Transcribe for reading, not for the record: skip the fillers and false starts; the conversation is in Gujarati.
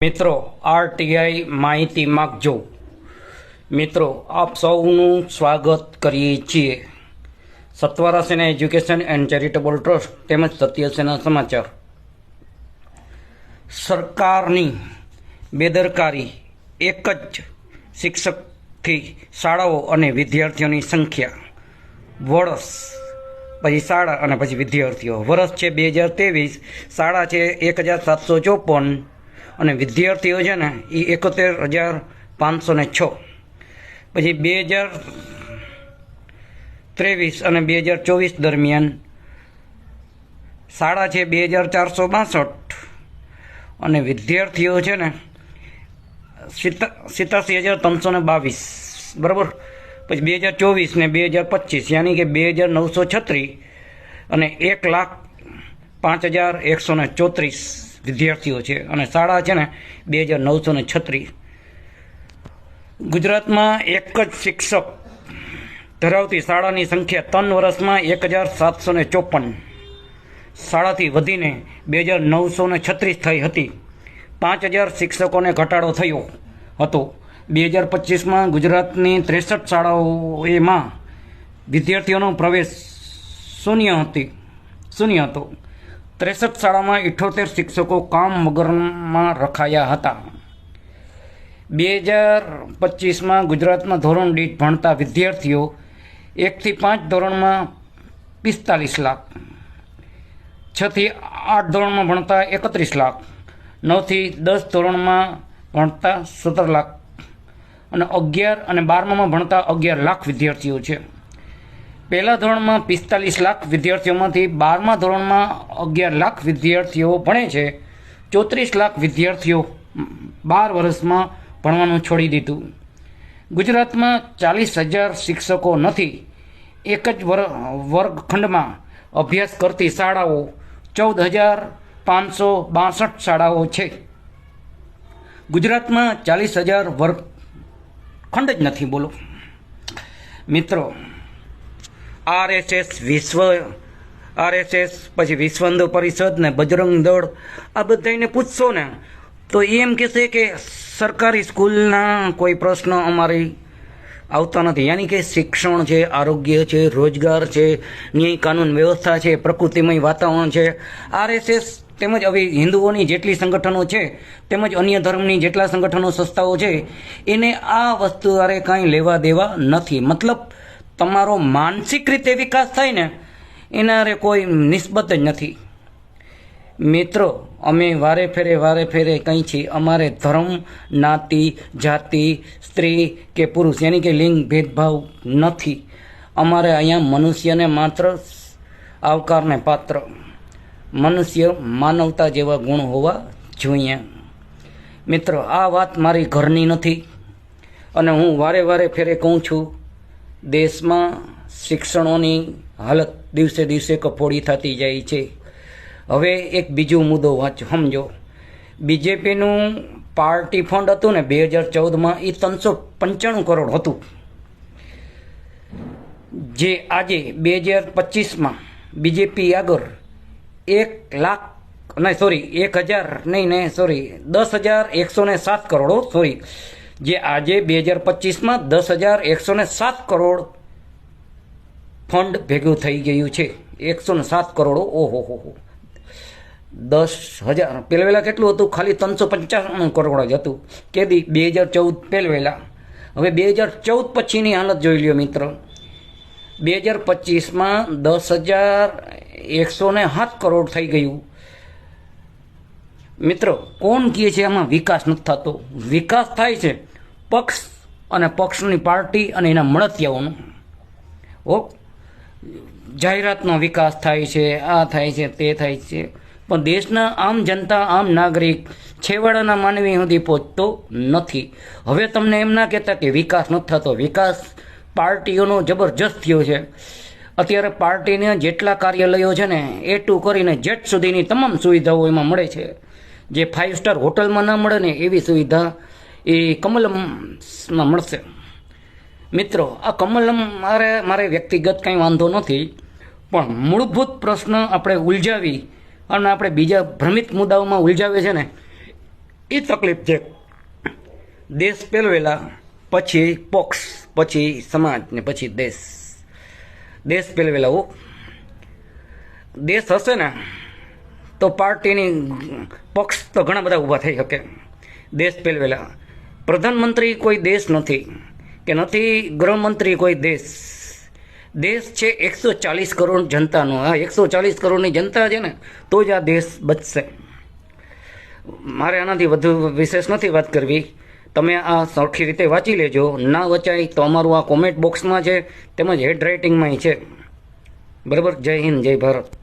મિત્રો આરટીઆઈ માહિતી માગજો. મિત્રો આપ સૌનું સ્વાગત કરીએ છીએ સત્વરા સેના એજ્યુકેશન એન્ડ ચેરિટેબલ ટ્રસ્ટ તેમજ સત્ય સેના સમાચાર. સરકારની બેદરકારી એક જ શિક્ષકથી શાળાઓ અને વિદ્યાર્થીઓની સંખ્યા વર્ષ પછી શાળા અને પછી વિદ્યાર્થીઓ. વર્ષ છે 2023, શાળા છે 1754 અને વિદ્યાર્થીઓ છે ને એ 71,506. પછી 2023 અને 2024 દરમિયાન શાળા છે 2,462 અને વિદ્યાર્થીઓ છે ને 87,322. બરાબર. પછી 2024 ને 2025 યાની કે 2,936 અને 1,05,134 વિદ્યાર્થીઓ છે અને શાળા છે ને 2,936. ગુજરાતમાં એક જ શિક્ષક ધરાવતી શાળાની સંખ્યા 3 વર્ષમાં 1,754 શાળાથી વધીને 2,936 થઈ હતી. 5,000 શિક્ષકોને ઘટાડો થયો હતો. 2025માં ગુજરાતની 63 શાળાઓમાં વિદ્યાર્થીઓનો પ્રવેશ શૂન્ય હતો. 63 શાળામાં 78 શિક્ષકો કામ વગરમાં રખાયા હતા. 2025માં ગુજરાતમાં ધોરણ દીઠ ભણતા વિદ્યાર્થીઓ 1 થી 5 ધોરણમાં 45 લાખ, 6 થી 8 ધોરણમાં ભણતા 31 લાખ, 9 થી 10 ધોરણમાં ભણતા 17 લાખ અને 11 અને 12માં ભણતા 11 લાખ વિદ્યાર્થીઓ છે. પહેલા ધોરણમાં 45 લાખ વિદ્યાર્થીઓમાંથી 12મા ધોરણમાં 11 લાખ વિદ્યાર્થીઓ ભણે છે. 34 લાખ વિદ્યાર્થીઓ 12 વર્ષમાં ભણવાનું છોડી દીધું. ગુજરાતમાં 40,000 શિક્ષકો નથી. એક જ વર્ગખંડમાં અભ્યાસ કરતી શાળાઓ 14,562 શાળાઓ છે. ગુજરાતમાં 40,000 વર્ગખંડ જ નથી. બોલો મિત્રો, આરએસએસ પછી વિશ્વ હિન્દુ પરિષદ ને બજરંગ દળ આ બધાને પૂછશો ને તો એમ કહેશે કે સરકારી સ્કૂલના કોઈ પ્રશ્ન અમારી આવતા નથી. યાની કે શિક્ષણ છે, આરોગ્ય છે, રોજગાર છે, ન્યાય કાનૂન વ્યવસ્થા છે, પ્રકૃતિમય વાતાવરણ છે. આરએસએસ તેમજ હવે હિન્દુઓની જેટલી સંગઠનો છે તેમજ અન્ય ધર્મની જેટલા સંગઠનો સંસ્થાઓ છે એને આ વસ્તુ અરે કાંઈ લેવા દેવા નથી. મતલબ તમારો માનસિક રીતે વિકાસ થાય ને એના રે કોઈ નિસ્બત જ નથી. મિત્રો, અમે વારે ફેરે કંઈ છીએ. અમારે ધર્મ, જ્ઞાતિ, જાતિ, સ્ત્રી કે પુરુષ યાની કે લિંગ ભેદભાવ નથી. અમારે અહીંયા મનુષ્યને માત્ર આવકારને પાત્ર મનુષ્ય માનવતા જેવા ગુણ હોવા જોઈએ. મિત્રો, આ વાત મારી ઘરની નથી અને હું વારે ફેરે કહું છું, દેશમાં શિક્ષણોની હાલત દિવસે દિવસે કફોડી થતી જાય છે. હવે એક બીજો મુદ્દો સમજો. બીજેપીનું પાર્ટી ફંડ હતું ને 2014માં એ 395 કરોડ હતું, જે આજે 2025માં બીજેપી આગળ 10,107 કરોડ, જે આજે 2025માં 10,107 કરોડ ફંડ ભેગું થઈ ગયું છે. 107 કરોડ. ઓહો. 10,000 પહેલા કેટલું હતું? ખાલી 395 કરોડ જ હતું. કેદી? 2014 પહેલા. હવે 2014 પછીની હાલત જોઈ લ્યો મિત્રો. 2025માં 10,107 કરોડ થઈ ગયું. મિત્રો, કોણ કહે છે આમાં વિકાસ નથી થતો? વિકાસ થાય છે પક્ષ અને પક્ષની પાર્ટી અને એના મળતિયાઓનો. જાહેરાતનો વિકાસ થાય છે, આ થાય છે, તે થાય છે, પણ દેશના આમ જનતા, આમ નાગરિક, છેવાડાના માનવી સુધી પહોંચતો નથી. હવે તમને એમ ના કહેતા કે વિકાસ નથી થતો. વિકાસ પાર્ટીઓનો જબરજસ્ત થયો છે. અત્યારે પાર્ટીને જેટલા કાર્યાલયો છે ને A to કરીને Z સુધીની તમામ સુવિધાઓ એમાં મળે છે. જે 5 સ્ટાર હોટલમાં ના મળે ને એવી સુવિધા એ કમલમમાં મળશે. મિત્રો, આ કમલમ મારે વ્યક્તિગત કંઈ વાંધો નથી, પણ મૂળભૂત પ્રશ્ન આપણે ઉલઝાવી અને આપણે બીજા ભ્રમિત મુદ્દાઓમાં ઉલઝાવે છે ને એ તકલીફ છે. દેશ પહેલવેલા, પછી પોક્ષ, પછી સમાજ ને પછી દેશ. દેશ પહેલવેલા હો. દેશ હશે ને તો પાર્ટીની પક્ષ તો ઘણા બધા ઊભા થઈ શકે. દેશ પહેલવેલા પ્રધાનમંત્રી કોઈ દેશ નથી કે નથી ગૃહમંત્રી કોઈ દેશ. દેશ છે 140 કરોડ જનતાનો. આ 140 કરોડની જનતા છે ને તો જ આ દેશ બચશે. મારે આનાથી વધુ વિશેષ નથી વાત કરવી. તમે આ સરખી રીતે વાંચી લેજો. ના વચાય તો અમારું આ કોમેન્ટ બોક્સમાં છે, તેમજ હેડ રાઇટિંગમાં છે. બરાબર. જય હિન્દ, જય ભારત.